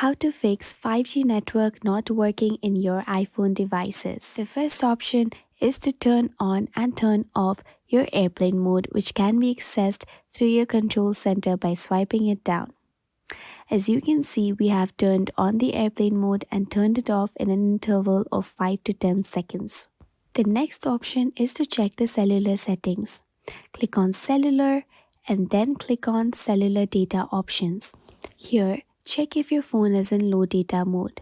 How to fix 5G network not working in your iPhone devices. The first option is to turn on and turn off your airplane mode, which can be accessed through your control center by swiping it down. As you can see, we have turned on the airplane mode and turned it off in an interval of 5 to 10 seconds. The next option is to check the cellular settings. Click on cellular and then click on cellular data options. Here, check if your phone is in low data mode.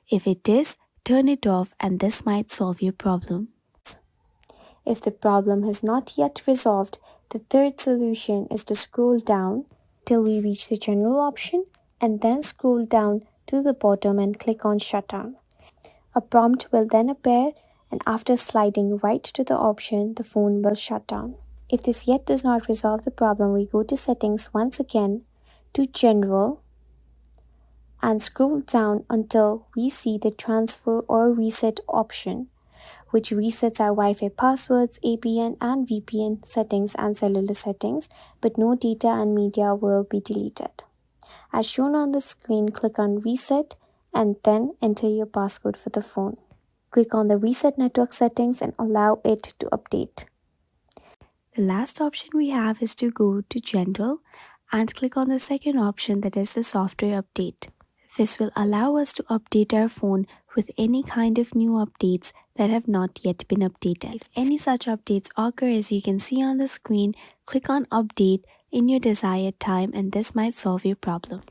If it is, turn it off and this might solve your problem. If the problem has not yet resolved, the third solution is to scroll down till we reach the general option and then scroll down to the bottom and click on shutdown. A prompt will then appear, and after sliding right to the option, the phone will shut down. If this yet does not resolve the problem, we go to settings once again, to general, and scroll down until we see the transfer or reset option, which resets our Wi-Fi passwords, APN and VPN settings and cellular settings, but no data and media will be deleted. As shown on the screen, click on reset and then enter your passcode for the phone. Click on the reset network settings and allow it to update. The last option we have is to go to general and click on the second option, that is the software update. This will allow us to update our phone with any kind of new updates that have not yet been updated. If any such updates occur, as you can see on the screen, click on update in your desired time and this might solve your problem.